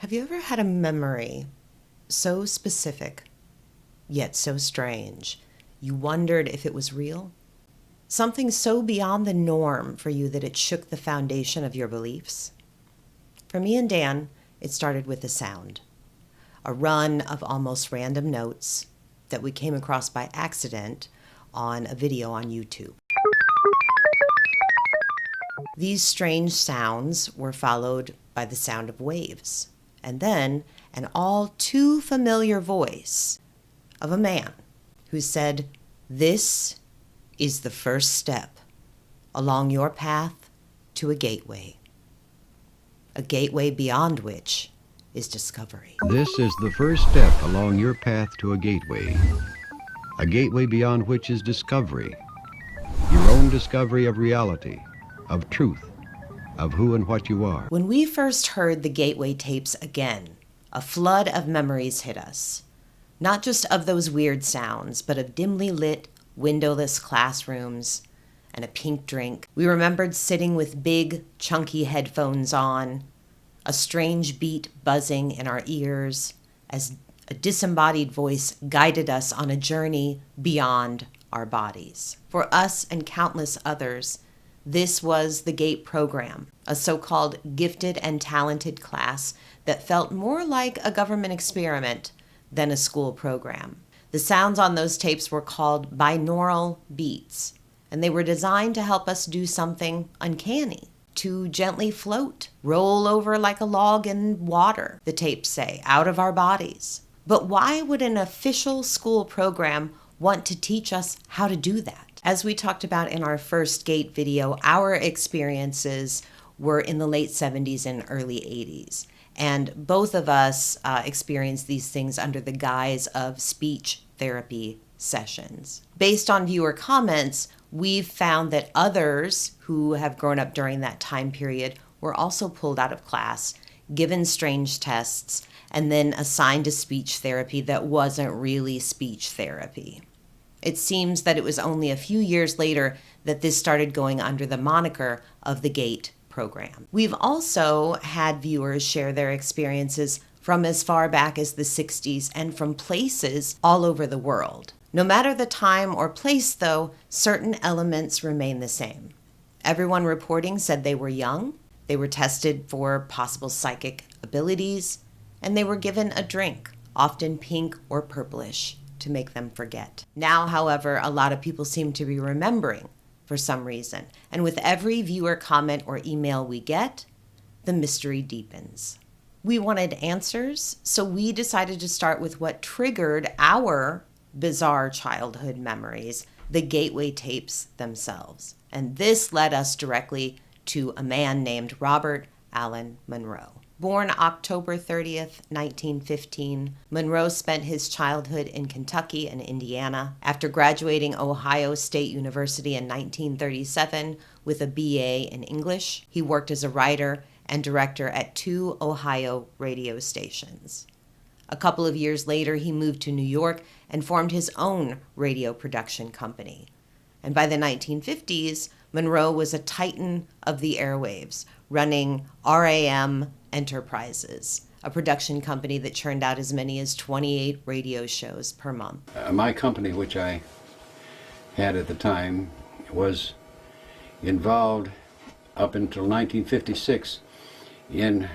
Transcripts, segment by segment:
Have you ever had a memory so specific, yet so strange, you wondered if it was real? Something so beyond the norm for you that it shook the foundation of your beliefs? For me and Dan, it started with a sound, a run of almost random notes that we came across by accident on a video on YouTube. These strange sounds were followed by the sound of waves, and then an all too familiar voice of a man who said, "This is the first step along your path to a gateway beyond which is discovery." This is the first step along your path to a gateway beyond which is discovery, your own discovery of reality, of truth, of who and what you are. When we first heard the Gateway tapes again, a flood of memories hit us. Not just of those weird sounds, but of dimly lit, windowless classrooms and a pink drink. We remembered sitting with big, chunky headphones on, a strange beat buzzing in our ears as a disembodied voice guided us on a journey beyond our bodies. For us and countless others, this was the GATE program, a so-called gifted and talented class that felt more like a government experiment than a school program. The sounds on those tapes were called binaural beats, and they were designed to help us do something uncanny, to gently float, roll over like a log in water, the tapes say, out of our bodies. But why would an official school program want to teach us how to do that? As we talked about in our first GATE video, our experiences were in the late 70s and early 80s. And both of us experienced these things under the guise of speech therapy sessions. Based on viewer comments, we've found that others who have grown up during that time period were also pulled out of class, given strange tests, and then assigned to speech therapy that wasn't really speech therapy. It seems that it was only a few years later that this started going under the moniker of the GATE program. We've also had viewers share their experiences from as far back as the 60s and from places all over the world. No matter the time or place, though, certain elements remain the same. Everyone reporting said they were young, they were tested for possible psychic abilities, and they were given a drink, often pink or purplish, to make them forget. Now, however, a lot of people seem to be remembering for some reason. And with every viewer comment or email we get, the mystery deepens. We wanted answers, so we decided to start with what triggered our bizarre childhood memories, the Gateway tapes themselves. And this led us directly to a man named Robert Allen Monroe. Born October 30th, 1915, Monroe spent his childhood in Kentucky and Indiana. After graduating Ohio State University in 1937 with a BA in English, he worked as a writer and director at 2 Ohio radio stations. A couple of years later, he moved to New York and formed his own radio production company. And by the 1950s, Monroe was a titan of the airwaves, running RAM Enterprises, a production company that churned out as many as 28 radio shows per month. My company, which I had at the time, was involved up until 1956 in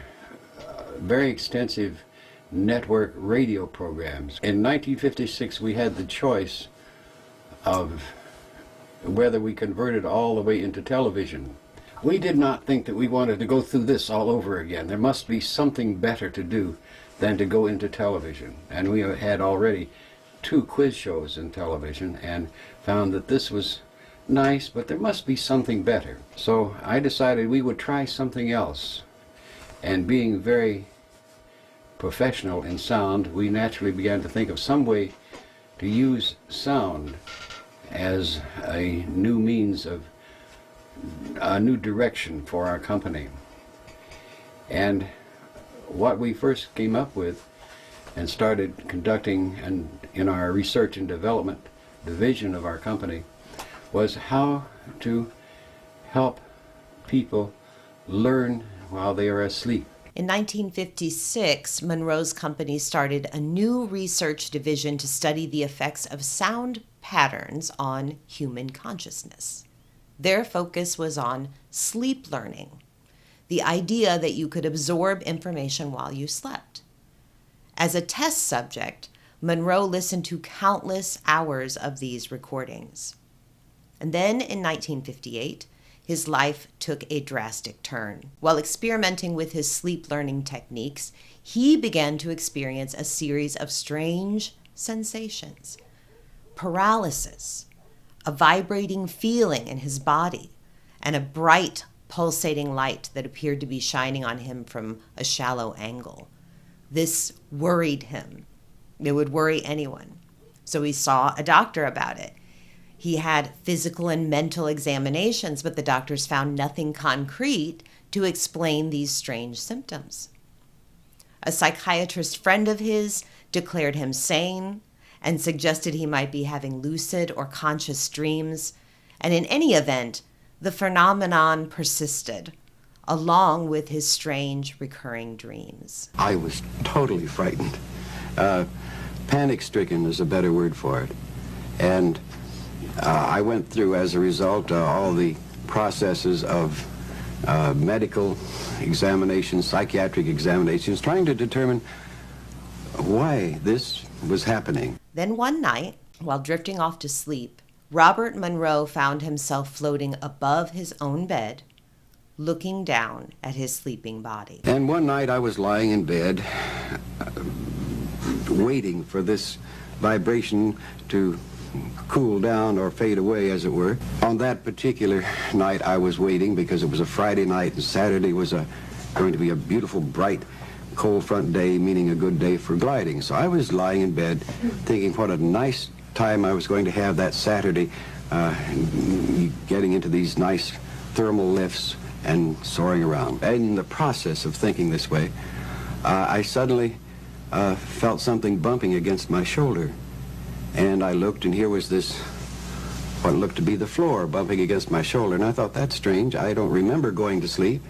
very extensive network radio programs. In 1956, we had the choice of whether we converted all the way into television. We did not think that we wanted to go through this all over again. There must be something better to do than to go into television. And we had already 2 quiz shows in television and found that this was nice, but there must be something better. So I decided we would try something else. And being very professional in sound, we naturally began to think of some way to use sound as a new means of a new direction for our company. And what we first came up with and started conducting in our research and development division of our company was how to help people learn while they are asleep. In 1956, Monroe's company started a new research division to study the effects of sound patterns on human consciousness. Their focus was on sleep learning, the idea that you could absorb information while you slept. As a test subject, Monroe listened to countless hours of these recordings. And then in 1958, his life took a drastic turn. While experimenting with his sleep learning techniques, he began to experience a series of strange sensations. Paralysis, a vibrating feeling in his body, and a bright, pulsating light that appeared to be shining on him from a shallow angle. This worried him. It would worry anyone. So he saw a doctor about it. He had physical and mental examinations, but the doctors found nothing concrete to explain these strange symptoms. A psychiatrist friend of his declared him sane and suggested he might be having lucid or conscious dreams. And in any event, the phenomenon persisted, along with his strange recurring dreams. I was totally frightened. Panic-stricken is a better word for it. And I went through, as a result, all the processes of medical examinations, psychiatric examinations, trying to determine why this was happening. Then one night, while drifting off to sleep, Robert Monroe found himself floating above his own bed, looking down at his sleeping body. And one night I was lying in bed, waiting for this vibration to cool down or fade away, as it were. On that particular night I was waiting because it was a Friday night and Saturday was going to be a beautiful, bright, cold front day, meaning a good day for gliding. So I was lying in bed thinking what a nice time I was going to have that Saturday, getting into these nice thermal lifts and soaring around. And in the process of thinking this way, I suddenly felt something bumping against my shoulder. And I looked, and here was this, what looked to be the floor bumping against my shoulder. And I thought, that's strange. I don't remember going to sleep.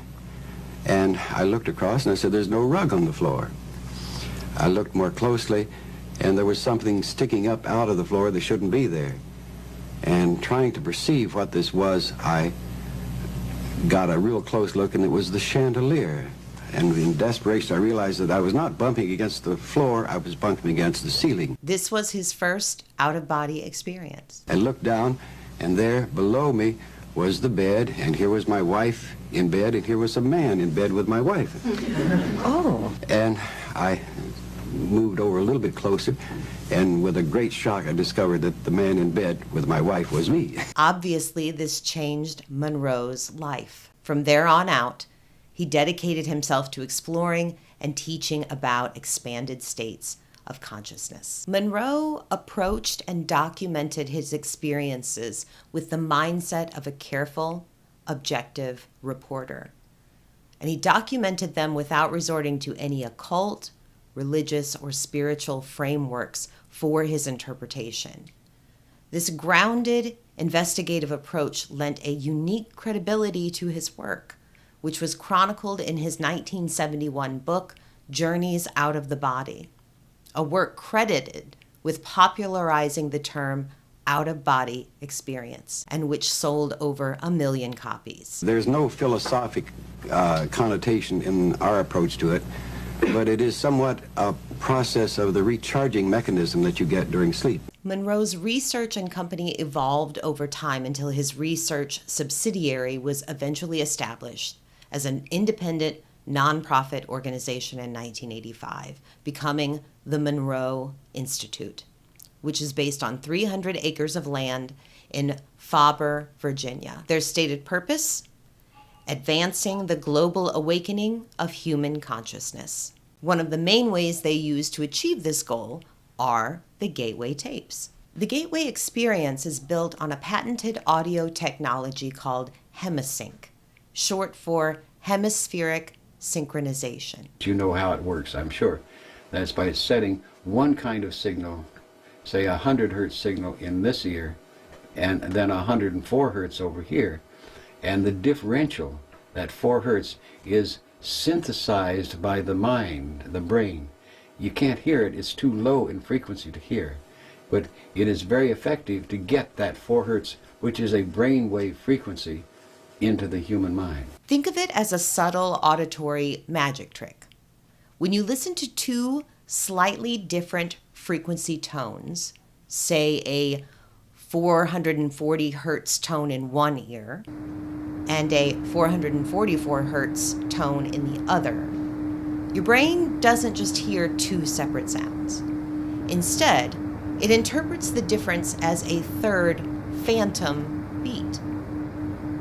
And I looked across, and I said, there's no rug on the floor. I looked more closely, and there was something sticking up out of the floor that shouldn't be there. And trying to perceive what this was, I got a real close look, and it was the chandelier. And in desperation, I realized that I was not bumping against the floor, I was bumping against the ceiling. This was his first out-of-body experience. I looked down, and there below me was the bed, and here was my wife in bed, and here was a man in bed with my wife. Oh. And I moved over a little bit closer, and with a great shock, I discovered that the man in bed with my wife was me. Obviously, this changed Monroe's life. From there on out, he dedicated himself to exploring and teaching about expanded states of consciousness. Monroe approached and documented his experiences with the mindset of a careful, objective reporter. And he documented them without resorting to any occult, religious, or spiritual frameworks for his interpretation. This grounded, investigative approach lent a unique credibility to his work, which was chronicled in his 1971 book, Journeys Out of the Body, a work credited with popularizing the term out-of-body experience, and which sold over 1 million copies. There's no philosophic connotation in our approach to it, but it is somewhat a process of the recharging mechanism that you get during sleep. Monroe's research and company evolved over time until his research subsidiary was eventually established as an independent, nonprofit organization in 1985, becoming the Monroe Institute, which is based on 300 acres of land in Faber, Virginia. Their stated purpose: advancing the global awakening of human consciousness. One of the main ways they use to achieve this goal are the gateway tapes. The gateway experience is built on a patented audio technology called hemisync, short for hemispheric synchronization. You know how it works, I'm sure. That's by setting one kind of signal, say 100 hertz signal in this ear, and then 104 hertz over here. And the differential, that 4 hertz, is synthesized by the mind, the brain. You can't hear it, it's too low in frequency to hear. But it is very effective to get that 4 hertz, which is a brainwave frequency, into the human mind. Think of it as a subtle auditory magic trick. When you listen to 2 slightly different frequency tones, say a 440 hertz tone in one ear and a 444 hertz tone in the other, your brain doesn't just hear 2 separate sounds. Instead, it interprets the difference as a third phantom beat.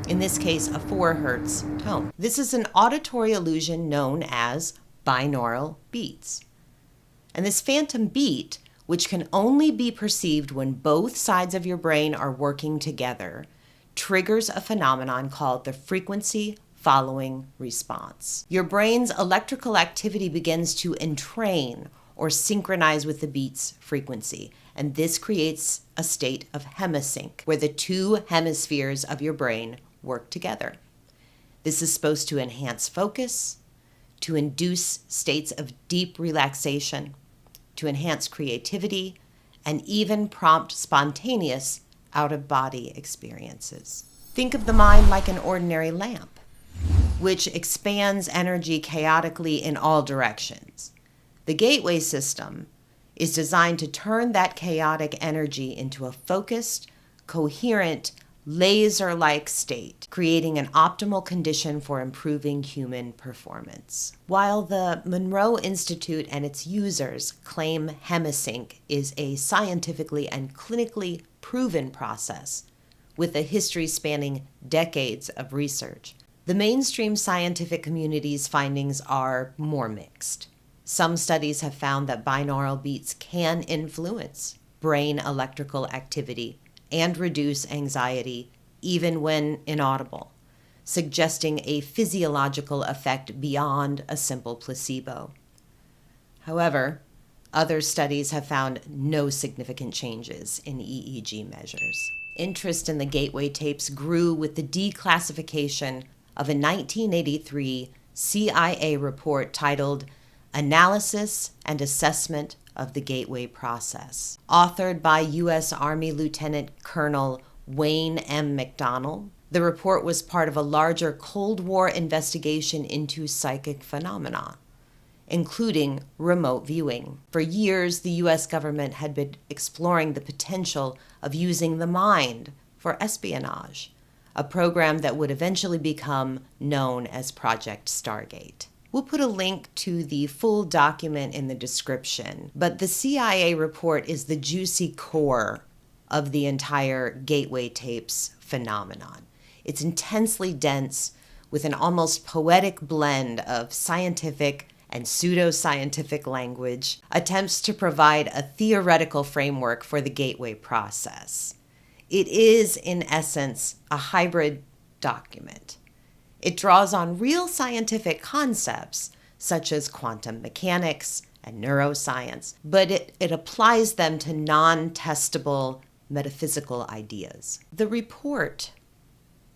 In this case, a 4 hertz tone. This is an auditory illusion known as binaural beats. And this phantom beat, which can only be perceived when both sides of your brain are working together, triggers a phenomenon called the frequency following response. Your brain's electrical activity begins to entrain or synchronize with the beat's frequency, and this creates a state of hemisync, where the 2 hemispheres of your brain work together. This is supposed to enhance focus, to induce states of deep relaxation, to enhance creativity, and even prompt spontaneous out-of-body experiences. Think of the mind like an ordinary lamp, which expands energy chaotically in all directions. The gateway system is designed to turn that chaotic energy into a focused, coherent, laser-like state, creating an optimal condition for improving human performance. While the Monroe Institute and its users claim hemisync is a scientifically and clinically proven process with a history spanning decades of research, the mainstream scientific community's findings are more mixed. Some studies have found that binaural beats can influence brain electrical activity and reduce anxiety even when inaudible, suggesting a physiological effect beyond a simple placebo. However, other studies have found no significant changes in EEG measures. Interest in the gateway tapes grew with the declassification of a 1983 CIA report titled Analysis and Assessment of the Gateway Process, authored by U.S. Army Lieutenant Colonel Wayne M. McDonnell. The report was part of a larger Cold War investigation into psychic phenomena, including remote viewing. For years, the U.S. government had been exploring the potential of using the mind for espionage, a program that would eventually become known as Project Stargate. We'll put a link to the full document in the description, but the CIA report is the juicy core of the entire gateway tapes phenomenon. It's intensely dense with an almost poetic blend of scientific and pseudoscientific language, attempts to provide a theoretical framework for the gateway process. It is, in essence, a hybrid document. It draws on real scientific concepts, such as quantum mechanics and neuroscience, but it applies them to non-testable metaphysical ideas. The report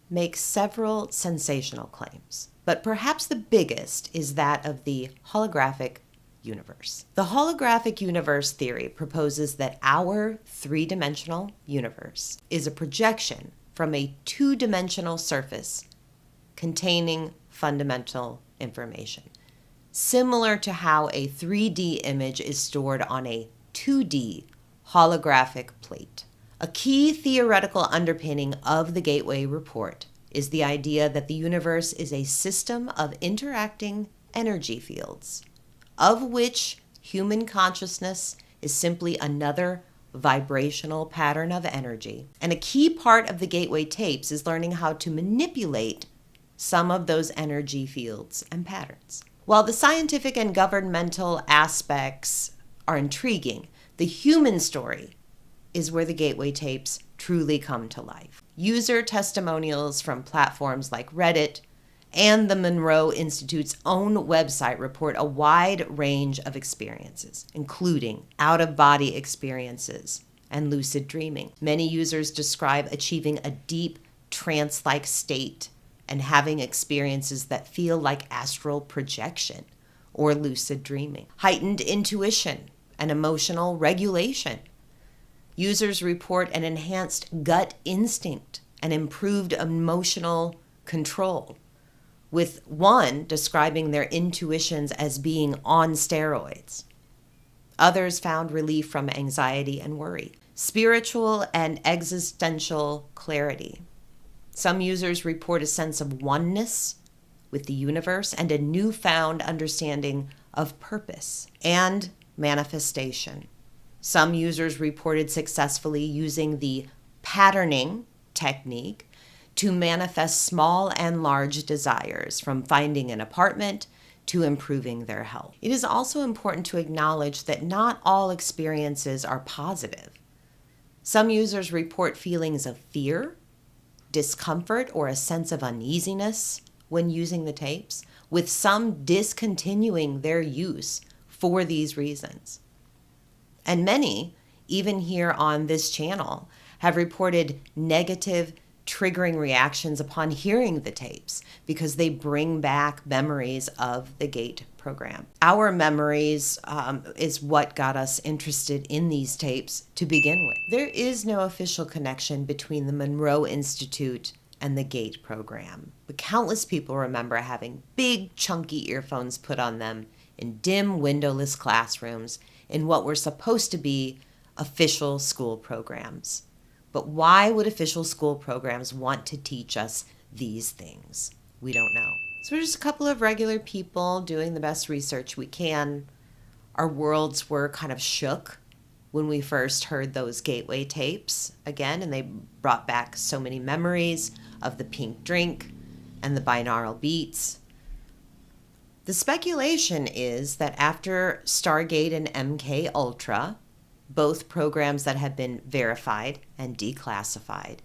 makes several sensational claims, but perhaps the biggest is that of the holographic universe. The holographic universe theory proposes that our 3-dimensional universe is a projection from a 2-dimensional surface containing fundamental information, similar to how a 3D image is stored on a 2D holographic plate. A key theoretical underpinning of the Gateway Report is the idea that the universe is a system of interacting energy fields, of which human consciousness is simply another vibrational pattern of energy. And a key part of the Gateway tapes is learning how to manipulate some of those energy fields and patterns. While the scientific and governmental aspects are intriguing, the human story is where the Gateway tapes truly come to life. User testimonials from platforms like Reddit and the Monroe Institute's own website report a wide range of experiences, including out-of-body experiences and lucid dreaming. Many users describe achieving a deep trance-like state and having experiences that feel like astral projection or lucid dreaming. Heightened intuition and emotional regulation. Users report an enhanced gut instinct and improved emotional control, with one describing their intuitions as being on steroids. Others found relief from anxiety and worry. Spiritual and existential clarity. Some users report a sense of oneness with the universe and a newfound understanding of purpose and manifestation. Some users reported successfully using the patterning technique to manifest small and large desires, from finding an apartment to improving their health. It is also important to acknowledge that not all experiences are positive. Some users report feelings of fear, discomfort, or a sense of uneasiness when using the tapes, with some discontinuing their use for these reasons. And many, even here on this channel, have reported negative triggering reactions upon hearing the tapes because they bring back memories of the GATE program. Our memories is what got us interested in these tapes to begin with. There is no official connection between the Monroe Institute and the GATE program, but countless people remember having big chunky earphones put on them in dim windowless classrooms in what were supposed to be official school programs. But why would official school programs want to teach us these things? We don't know. So we're just a couple of regular people doing the best research we can. Our worlds were kind of shook when we first heard those gateway tapes again, and they brought back so many memories of the pink drink and the binaural beats. The speculation is that after Stargate and MK Ultra, both programs that have been verified and declassified,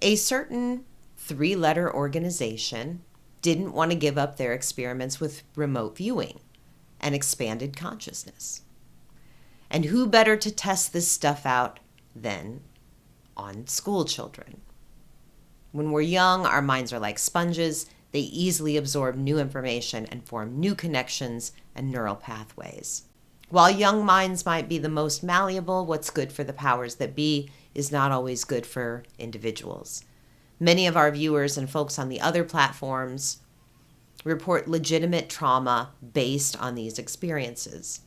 a certain 3-letter organization didn't want to give up their experiments with remote viewing and expanded consciousness. And who better to test this stuff out than on school children? When we're young, our minds are like sponges. They easily absorb new information and form new connections and neural pathways. While young minds might be the most malleable, what's good for the powers that be is not always good for individuals. Many of our viewers and folks on the other platforms report legitimate trauma based on these experiences.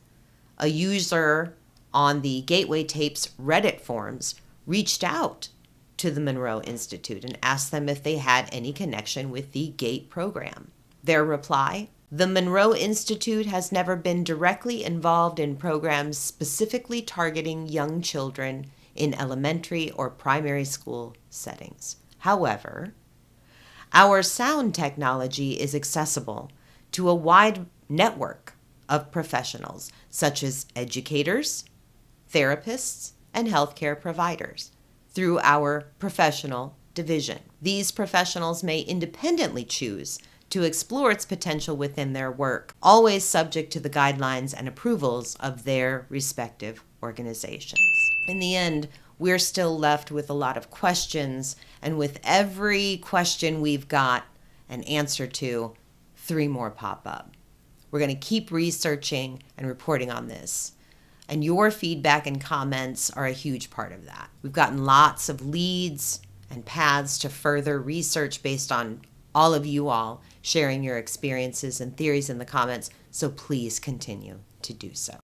A user on the Gateway Tapes Reddit forums reached out to the Monroe Institute and asked them if they had any connection with the GATE program. Their reply: the Monroe Institute has never been directly involved in programs specifically targeting young children in elementary or primary school settings. However, our sound technology is accessible to a wide network of professionals, such as educators, therapists, and healthcare providers, through our professional division. These professionals may independently choose to explore its potential within their work, always subject to the guidelines and approvals of their respective organizations. In the end, we're still left with a lot of questions, and with every question we've got an answer to, 3 more pop up. We're going to keep researching and reporting on this. And your feedback and comments are a huge part of that. We've gotten lots of leads and paths to further research based on all of you all sharing your experiences and theories in the comments, so please continue to do so.